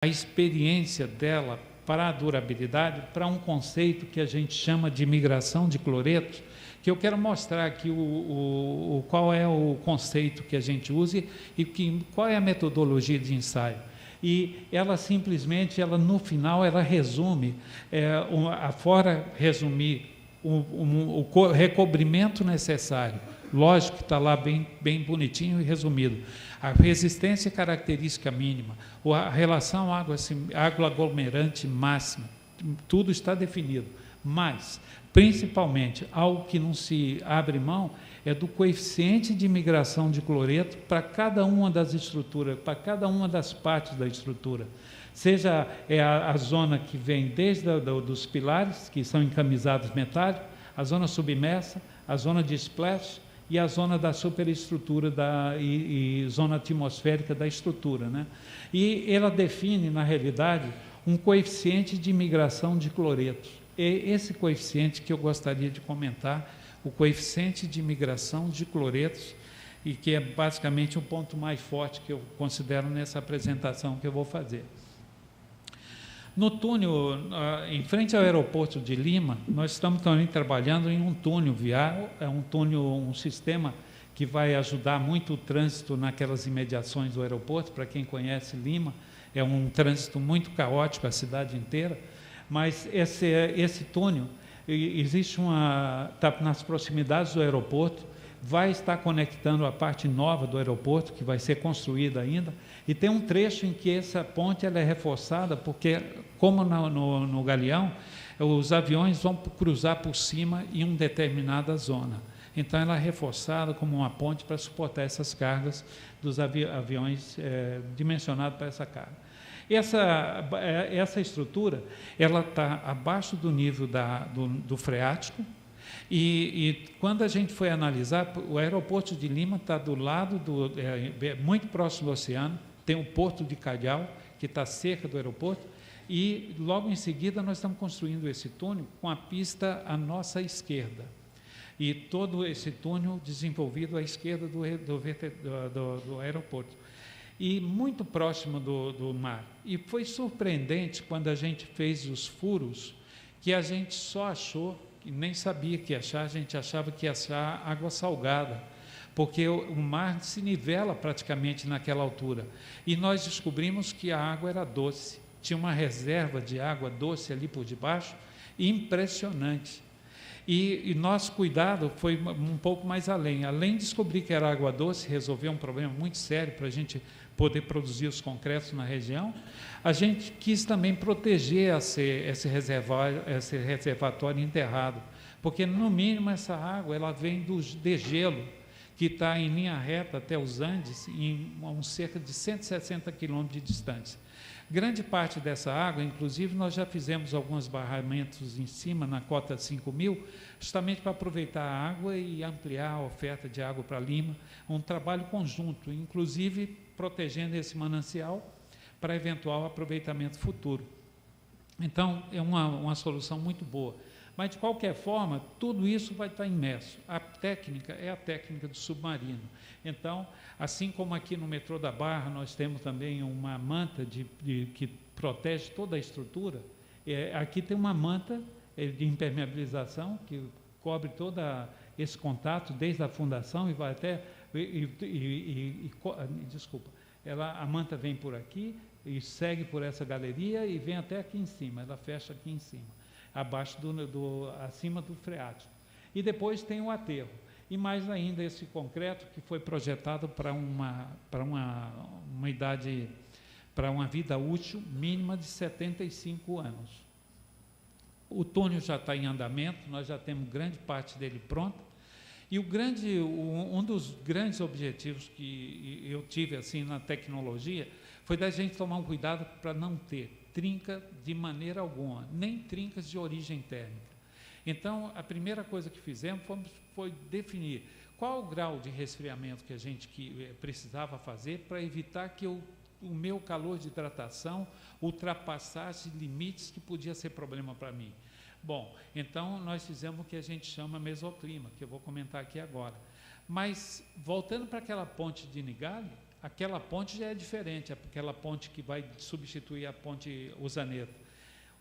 a experiência dela para a durabilidade, para um conceito que a gente chama de migração de cloretos, que eu quero mostrar aqui qual é o conceito que a gente usa e qual é a metodologia de ensaio. E ela simplesmente, no final, ela resume, fora resumir o recobrimento necessário, lógico que está lá bem bonitinho e resumido, a resistência característica mínima, a relação água aglomerante máxima, tudo está definido, mas, principalmente, algo que não se abre mão é do coeficiente de migração de cloreto para cada uma das estruturas, para cada uma das partes da estrutura. Seja a zona que vem desde dos pilares, que são encamisados metálicos, a zona submersa, a zona de splash e a zona da superestrutura e zona atmosférica da estrutura, né? E ela define, na realidade, um coeficiente de migração de cloretos. É esse coeficiente que eu gostaria de comentar, o coeficiente de migração de cloretos, e que é basicamente o ponto mais forte que eu considero nessa apresentação que eu vou fazer. No túnel, em frente ao aeroporto de Lima, nós estamos também trabalhando em um túnel viário, um sistema que vai ajudar muito o trânsito naquelas imediações do aeroporto. Para quem conhece Lima, é um trânsito muito caótico, a cidade inteira, mas esse túnel está nas proximidades do aeroporto, vai estar conectando a parte nova do aeroporto, que vai ser construída ainda, e tem um trecho em que essa ponte ela é reforçada, porque, como no Galeão, os aviões vão cruzar por cima em uma determinada zona. Então, ela é reforçada como uma ponte para suportar essas cargas dos aviões dimensionados para essa carga. Essa estrutura ela está abaixo do nível do freático, e quando a gente foi analisar, o aeroporto de Lima está do lado, muito próximo do oceano, tem o Porto de Calhau, que está cerca do aeroporto, e logo em seguida nós estamos construindo esse túnel com a pista à nossa esquerda. E todo esse túnel desenvolvido à esquerda do aeroporto. E muito próximo do mar. E foi surpreendente quando a gente fez os furos, que a gente só achou, que nem sabia que ia achar, a gente achava que ia achar água salgada, porque o mar se nivela praticamente naquela altura. E nós descobrimos que a água era doce, tinha uma reserva de água doce ali por debaixo, impressionante. E nosso cuidado foi um pouco mais além. Além de descobrir que era água doce, resolver um problema muito sério para a gente poder produzir os concretos na região, a gente quis também proteger esse reservatório enterrado, porque, no mínimo, essa água ela vem do degelo, que está em linha reta até os Andes, em cerca de 160 quilômetros de distância. Grande parte dessa água, inclusive, nós já fizemos alguns barramentos em cima, na cota 5.000, justamente para aproveitar a água e ampliar a oferta de água para Lima, um trabalho conjunto, inclusive protegendo esse manancial para eventual aproveitamento futuro. Então, é uma solução muito boa. Mas, de qualquer forma, tudo isso vai estar imerso. A técnica é a técnica do submarino. Então, assim como aqui no metrô da Barra, nós temos também uma manta que protege toda a estrutura, aqui tem uma manta de impermeabilização que cobre todo esse contato, desde a fundação e vai até... desculpa, a manta vem por aqui e segue por essa galeria e vem até aqui em cima, ela fecha aqui em cima, acima do freático. E depois tem o aterro. E mais ainda esse concreto que foi projetado para uma idade, para uma vida útil mínima de 75 anos. O túnel já está em andamento, nós já temos grande parte dele pronta. E um dos grandes objetivos que eu tive assim na tecnologia foi da gente tomar um cuidado para não ter trinca de maneira alguma, nem trincas de origem térmica. Então, a primeira coisa que fizemos foi definir qual o grau de resfriamento que a gente precisava fazer para evitar que o meu calor de hidratação ultrapassasse limites que podia ser problema para mim. Bom, então nós fizemos o que a gente chama mesoclima, que eu vou comentar aqui agora. Mas, voltando para aquela ponte de Nigali, Aquela ponte já é diferente, aquela ponte que vai substituir a ponte Usaneta.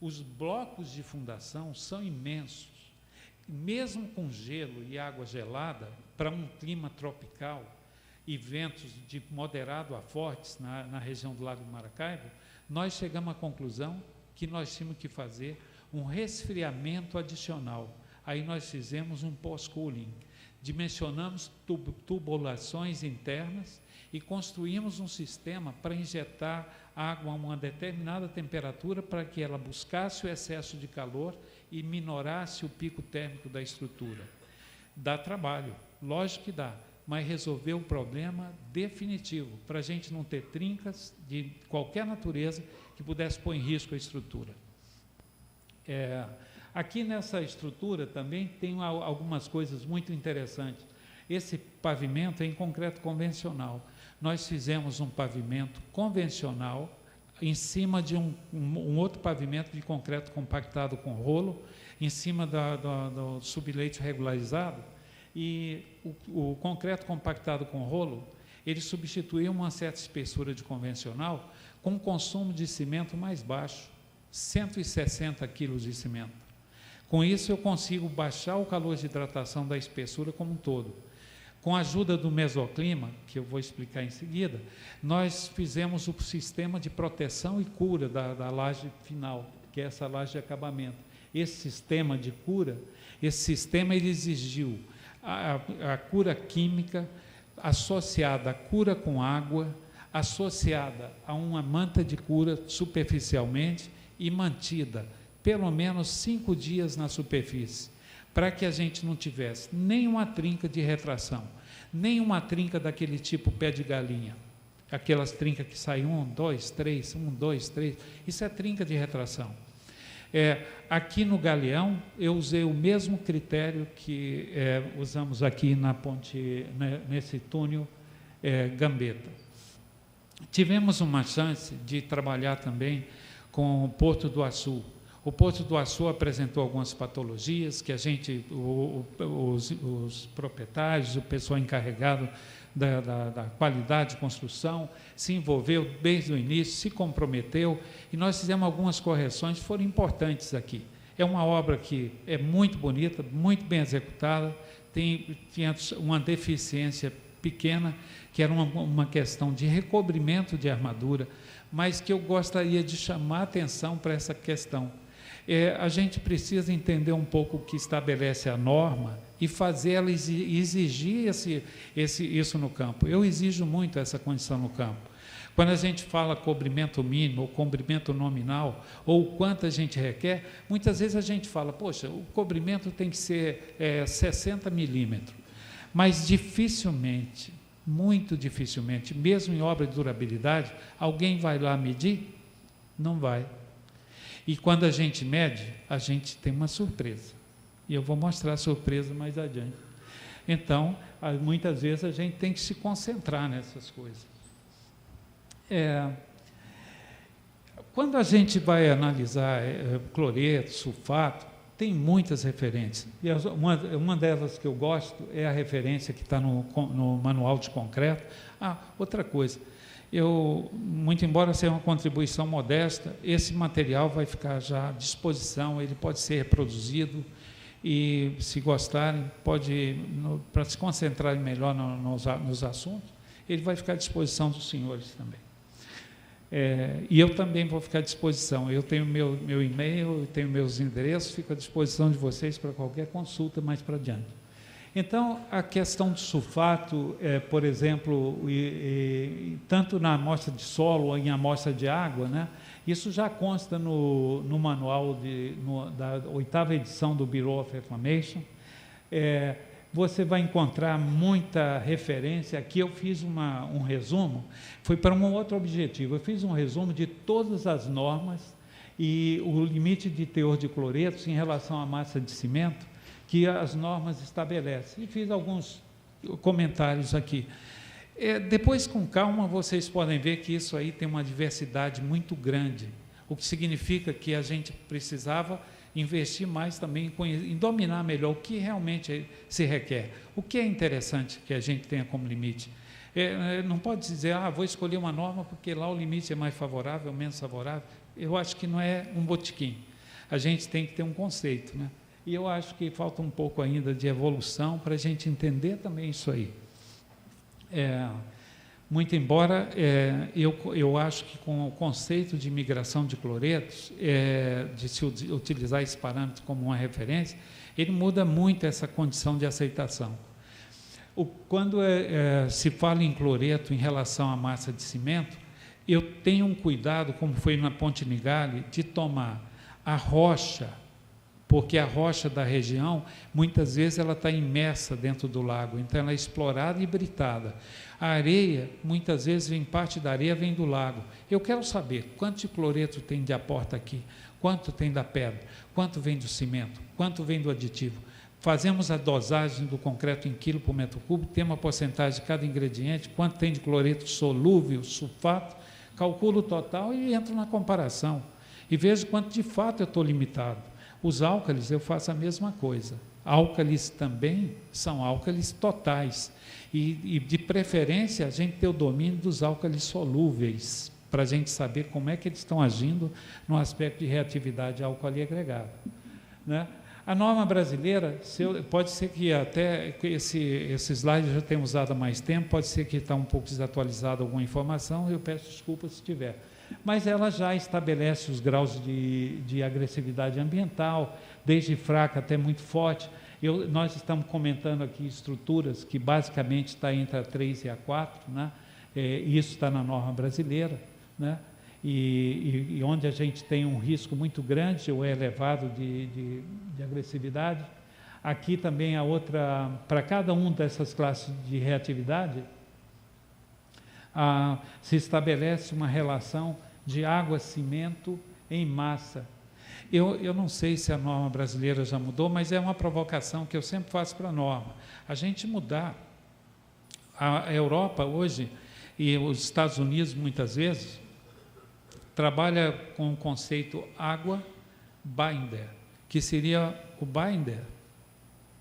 Os blocos de fundação são imensos. Mesmo com gelo e água gelada, para um clima tropical e ventos de moderado a fortes na região do Lago do Maracaibo, nós chegamos à conclusão que nós tínhamos que fazer um resfriamento adicional. Aí nós fizemos um post-cooling, dimensionamos tubulações internas e construímos um sistema para injetar água a uma determinada temperatura para que ela buscasse o excesso de calor e minorasse o pico térmico da estrutura. Dá trabalho, lógico que dá, mas resolveu o problema definitivo, para a gente não ter trincas de qualquer natureza que pudesse pôr em risco a estrutura. Aqui nessa estrutura também tem algumas coisas muito interessantes. Esse pavimento é em concreto convencional. Nós fizemos um pavimento convencional em cima de um outro pavimento de concreto compactado com rolo, em cima do subleito regularizado, e o concreto compactado com rolo, ele substituiu uma certa espessura de convencional com um consumo de cimento mais baixo, 160 quilos de cimento. Com isso, eu consigo baixar o calor de hidratação da espessura como um todo. Com a ajuda do mesoclima, que eu vou explicar em seguida, nós fizemos o sistema de proteção e cura da laje final, que é essa laje de acabamento. Esse sistema de cura, ele exigiu a cura química associada à cura com água, associada a uma manta de cura superficialmente e mantida pelo menos 5 dias na superfície, para que a gente não tivesse nenhuma trinca de retração, nenhuma trinca daquele tipo pé de galinha, aquelas trincas que saem 1, 2, 3, 1, 2, 3, isso é trinca de retração. Aqui no Galeão, eu usei o mesmo critério que usamos aqui na ponte, nesse túnel Gambetta. Tivemos uma chance de trabalhar também com o Porto do Açu. O Porto do Açu apresentou algumas patologias que a gente, os proprietários, o pessoal encarregado da qualidade de construção, se envolveu desde o início, se comprometeu, e nós fizemos algumas correções que foram importantes aqui. É uma obra que é muito bonita, muito bem executada, tinha uma deficiência pequena, que era uma questão de recobrimento de armadura, mas que eu gostaria de chamar a atenção para essa questão. A gente precisa entender um pouco o que estabelece a norma e fazer ela exigir isso no campo. Eu exijo muito essa condição no campo. Quando a gente fala cobrimento mínimo ou cobrimento nominal, ou o quanto a gente requer, muitas vezes a gente fala, poxa, o cobrimento tem que ser 60 milímetros, mas dificilmente, muito dificilmente, mesmo em obra de durabilidade, alguém vai lá medir? Não vai. E quando a gente mede, a gente tem uma surpresa. E eu vou mostrar a surpresa mais adiante. Então, muitas vezes a gente tem que se concentrar nessas coisas. Quando a gente vai analisar cloreto, sulfato, tem muitas referências. E uma delas que eu gosto é a referência que está no manual de concreto. Outra coisa. Muito embora seja uma contribuição modesta, esse material vai ficar já à disposição, ele pode ser reproduzido e, se gostarem, para se concentrarem melhor nos assuntos, ele vai ficar à disposição dos senhores também. E eu também vou ficar à disposição. Eu tenho meu e-mail, eu tenho meus endereços, fico à disposição de vocês para qualquer consulta mais para adiante. Então, a questão do sulfato, por exemplo, tanto na amostra de solo ou em amostra de água, né, isso já consta no manual da 8ª edição do Bureau of Reclamation. Você vai encontrar muita referência. Aqui eu fiz um resumo, foi para um outro objetivo. Eu fiz um resumo de todas as normas e o limite de teor de cloretos em relação à massa de cimento que as normas estabelecem. E fiz alguns comentários aqui. Depois, com calma, vocês podem ver que isso aí tem uma diversidade muito grande, o que significa que a gente precisava investir mais também em dominar melhor o que realmente se requer. O que é interessante que a gente tenha como limite? Não pode dizer, vou escolher uma norma porque lá o limite é mais favorável, menos favorável. Eu acho que não é um botequim. A gente tem que ter um conceito, né? E eu acho que falta um pouco ainda de evolução para a gente entender também isso aí. Muito embora eu acho que com o conceito de migração de cloretos, de se utilizar esse parâmetro como uma referência, ele muda muito essa condição de aceitação. Quando se fala em cloreto em relação à massa de cimento, eu tenho um cuidado, como foi na Ponte Nigali, de tomar a rocha, porque a rocha da região, muitas vezes, ela está imersa dentro do lago, então ela é explorada e britada. A areia, muitas vezes, parte da areia vem do lago. Eu quero saber quanto de cloreto tem de aporta aqui, quanto tem da pedra, quanto vem do cimento, quanto vem do aditivo. Fazemos a dosagem do concreto em quilo por metro cúbico, tem uma porcentagem de cada ingrediente, quanto tem de cloreto solúvel, sulfato, calculo o total e entro na comparação. E vejo quanto de fato eu estou limitado. Os álcalis, eu faço a mesma coisa. Álcalis também são álcalis totais. E de preferência, a gente ter o domínio dos álcalis solúveis, para a gente saber como é que eles estão agindo no aspecto de reatividade álcool agregada, né? A norma brasileira, pode ser que até esse slide eu já tenha usado há mais tempo, pode ser que está um pouco desatualizada alguma informação, eu peço desculpas se tiver. Mas ela já estabelece os graus de agressividade ambiental, desde fraca até muito forte. Nós estamos comentando aqui estruturas que basicamente está entre a 3 e a 4, né? Isso está na norma brasileira, né? E onde a gente tem um risco muito grande ou elevado de agressividade. Aqui também a outra, para cada uma dessas classes de reatividade, se estabelece uma relação de água-cimento em massa. Eu não sei se a norma brasileira já mudou, mas é uma provocação que eu sempre faço para a norma. A gente mudar. A Europa hoje, e os Estados Unidos muitas vezes, trabalha com o conceito água binder, que seria o binder,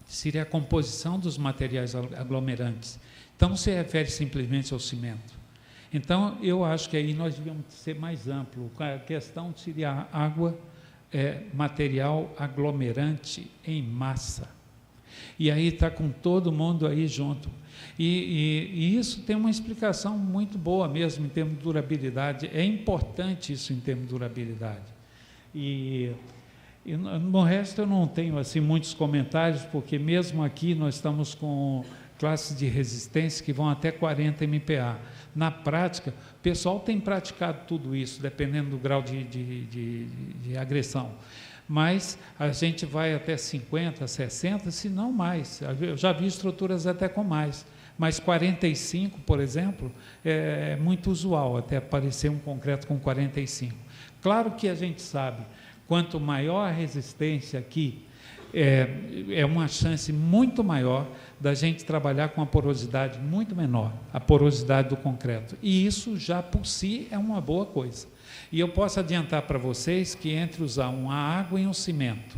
seria a composição dos materiais aglomerantes. Então, não se refere simplesmente ao cimento. Então, eu acho que aí nós devíamos ser mais amplo. A questão seria água, material aglomerante em massa. E aí está com todo mundo aí junto. E isso tem uma explicação muito boa mesmo em termos de durabilidade. É importante isso em termos de durabilidade. E no resto eu não tenho assim muitos comentários, porque mesmo aqui nós estamos com classes de resistência que vão até 40 MPa. Na prática, o pessoal tem praticado tudo isso, dependendo do grau de agressão. Mas a gente vai até 50, 60, se não mais. Eu já vi estruturas até com mais. Mas 45, por exemplo, é muito usual, até aparecer um concreto com 45. Claro que a gente sabe, quanto maior a resistência aqui, é uma chance muito maior da gente trabalhar com a porosidade muito menor, a porosidade do concreto. E isso já por si é uma boa coisa. E eu posso adiantar para vocês que entre usar uma água e um cimento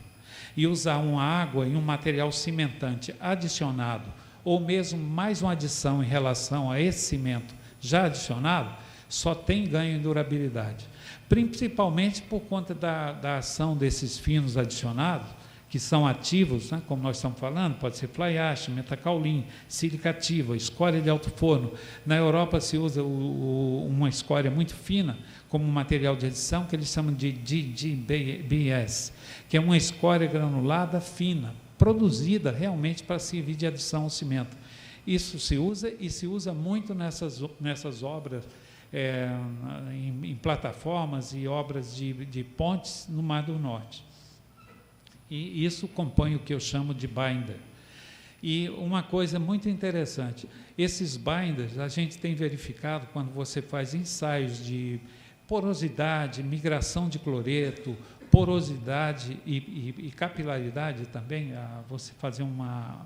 e usar uma água e um material cimentante adicionado, ou mesmo mais uma adição em relação a esse cimento já adicionado, só tem ganho em durabilidade. Principalmente por conta da ação desses finos adicionados, que são ativos, né, como nós estamos falando, pode ser fly ash, metacaulin, sílica ativa, escória de alto forno. Na Europa se usa uma escória muito fina como material de adição, que eles chamam de GGBS, que é uma escória granulada fina, produzida realmente para servir de adição ao cimento. Isso se usa e se usa muito nessas obras, em plataformas e obras de pontes no Mar do Norte. E isso compõe o que eu chamo de binder. E uma coisa muito interessante, esses binders a gente tem verificado quando você faz ensaios de porosidade, migração de cloreto, porosidade e capilaridade também, você fazer uma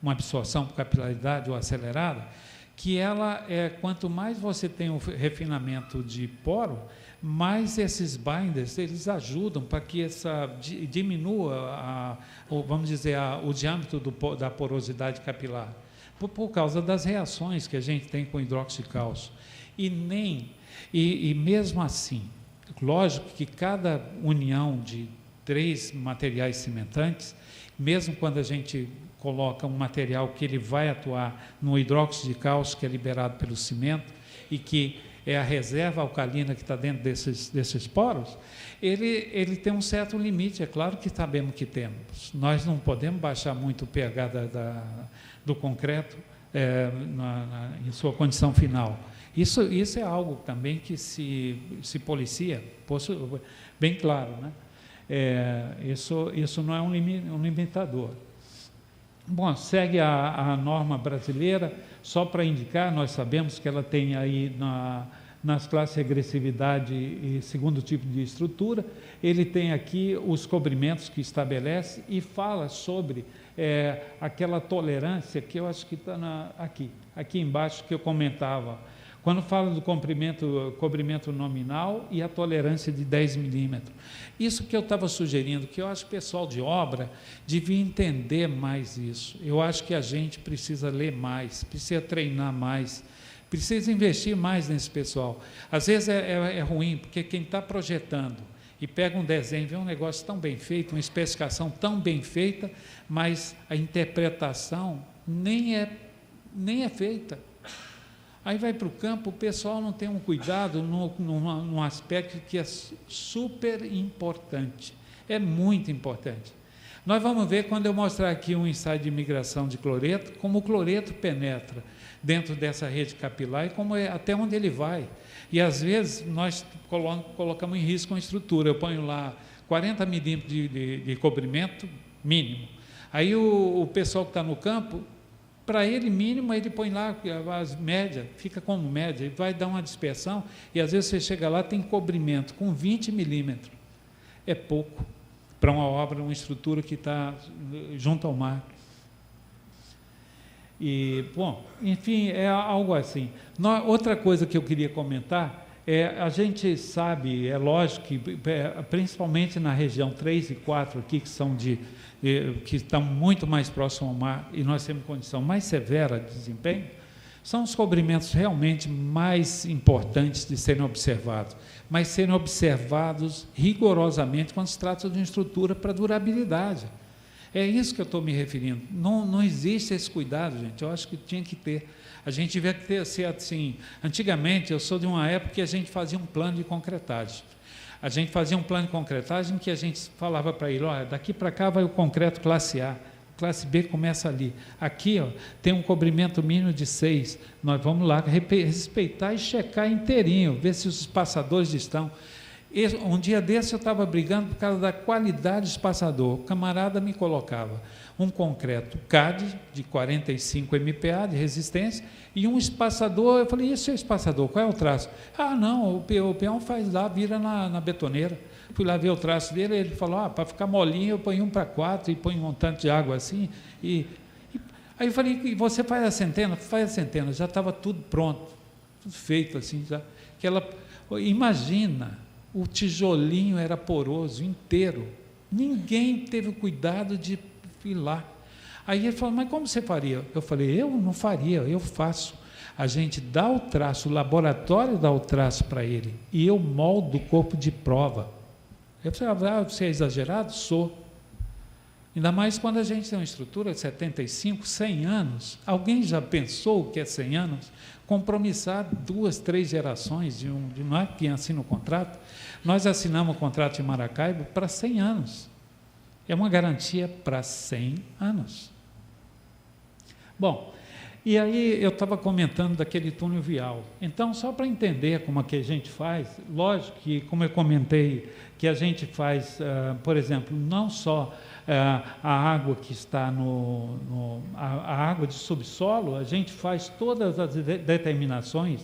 absorção por capilaridade ou acelerada, que ela quanto mais você tem o refinamento de poro, mais esses binders eles ajudam para que diminua vamos dizer o diâmetro da porosidade capilar. por causa das reações que a gente tem com hidróxido de cálcio. E mesmo assim, lógico que cada união de 3 materiais cimentantes, mesmo quando a gente coloca um material que ele vai atuar no hidróxido de cálcio, que é liberado pelo cimento, e que é a reserva alcalina que está dentro desses poros, ele tem um certo limite, é claro que sabemos que temos. Nós não podemos baixar muito o pH do concreto em sua condição final. Isso é algo também que se policia, bem claro, né? Isso não é um limitador. Bom, segue a norma brasileira, só para indicar, nós sabemos que ela tem aí nas classes de regressividade e segundo tipo de estrutura, ele tem aqui os cobrimentos que estabelece e fala sobre aquela tolerância que eu acho que está aqui embaixo que eu comentava, quando fala do cobrimento nominal e a tolerância de 10 milímetros. Isso que eu estava sugerindo, que eu acho que o pessoal de obra devia entender mais isso. Eu acho que a gente precisa ler mais, precisa treinar mais, precisa investir mais nesse pessoal. Às vezes é ruim, porque quem está projetando e pega um desenho, vê um negócio tão bem feito, uma especificação tão bem feita, mas a interpretação nem é feita. Aí vai para o campo, o pessoal não tem um cuidado num aspecto que é super importante, é muito importante. Nós vamos ver, quando eu mostrar aqui um ensaio de migração de cloreto, como o cloreto penetra dentro dessa rede capilar e até onde ele vai. E às vezes nós colocamos em risco uma estrutura, eu ponho lá 40 milímetros de cobrimento mínimo. Aí o pessoal que está no campo, para ele mínimo, ele põe lá as médias, fica como média, e vai dar uma dispersão, e às vezes você chega lá, tem cobrimento com 20 milímetros. É pouco para uma obra, uma estrutura que está junto ao mar. E, bom, enfim, é algo assim. Outra coisa que eu queria comentar a gente sabe, é lógico que, principalmente na região 3 e 4 aqui, que estão muito mais próximos ao mar, e nós temos condição mais severa de desempenho, são os cobrimentos realmente mais importantes de serem observados, mas serem observados rigorosamente quando se trata de uma estrutura para durabilidade. É isso que eu estou me referindo. Não existe esse cuidado, gente. Eu acho que tinha que ter. A gente devia ser assim. Antigamente, eu sou de uma época que a gente fazia um plano de concretagem. A gente fazia um plano de concretagem que a gente falava para ele, olha, daqui para cá vai o concreto classe A, classe B começa ali. Aqui tem um cobrimento mínimo de 6. Nós vamos lá respeitar e checar inteirinho, ver se os espaçadores estão. Um dia desse eu estava brigando por causa da qualidade do espaçador. O camarada me colocava um concreto CAD de 45 MPa de resistência e um espaçador. Eu falei, e esse é o espaçador, qual é o traço? Ah, não, o peão faz lá, vira na betoneira. Fui lá ver o traço dele, ele falou, para ficar molinho eu ponho 1 para 4 e ponho um tanto de água assim. Aí eu falei, e você faz a centena? Faz a centena, já estava tudo pronto, tudo feito assim. Imagina, o tijolinho era poroso inteiro, ninguém teve o cuidado de ir lá. Aí ele falou, mas como você faria? Eu falei, eu não faria, eu faço. A gente dá o traço, o laboratório dá o traço para ele, e eu moldo o corpo de prova. Eu falei, você é exagerado? Sou. Ainda mais quando a gente tem uma estrutura de 75, 100 anos. Alguém já pensou o que é 100 anos? Compromissar 2, 3 gerações, não é quem assina o contrato. Nós assinamos o contrato de Maracaibo para 100 anos. É uma garantia para 100 anos. Bom, e aí eu estava comentando daquele túnel vial. Então, só para entender como é que a gente faz, lógico que, como eu comentei, que a gente faz, por exemplo, não só a água que está a água de subsolo, a gente faz todas as determinações,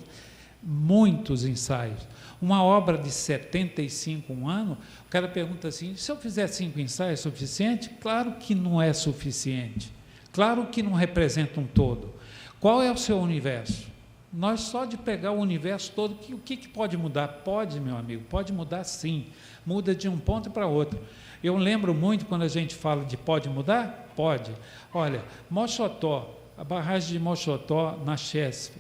muitos ensaios. Uma obra de 75, um ano, o cara pergunta assim, se eu fizer 5 ensaios, é suficiente? Claro que não é suficiente. Claro que não representa um todo. Qual é o seu universo? Nós só de pegar o universo todo, o que pode mudar? Pode, meu amigo, pode mudar sim. Muda de um ponto para outro. Eu lembro muito quando a gente fala de pode mudar? Pode. Olha, Mochotó, a barragem de Mochotó, na Chesf,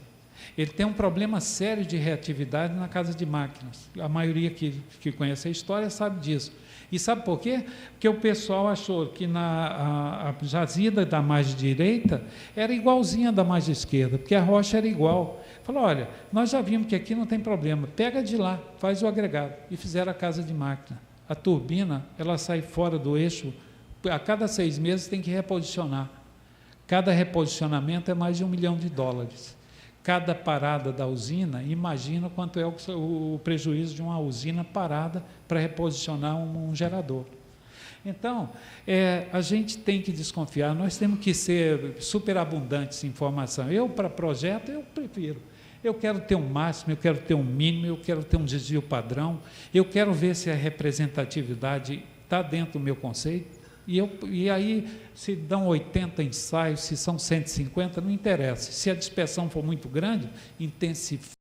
ele tem um problema sério de reatividade na casa de máquinas. A maioria que conhece a história sabe disso. E sabe por quê? Porque o pessoal achou que a jazida da margem direita era igualzinha da margem esquerda, porque a rocha era igual. Falou, olha, nós já vimos que aqui não tem problema, pega de lá, faz o agregado. E fizeram a casa de máquina. A turbina, ela sai fora do eixo, a cada 6 meses tem que reposicionar. Cada reposicionamento é mais de $1 milhão. Cada parada da usina, imagina quanto é o prejuízo de uma usina parada para reposicionar um gerador. Então, a gente tem que desconfiar, nós temos que ser superabundantes em informação. Eu, para projeto, eu prefiro. Eu quero ter um máximo, eu quero ter um mínimo, eu quero ter um desvio padrão, eu quero ver se a representatividade está dentro do meu conceito. E aí, se dão 80 ensaios, se são 150, não interessa. Se a dispersão for muito grande, intensifica.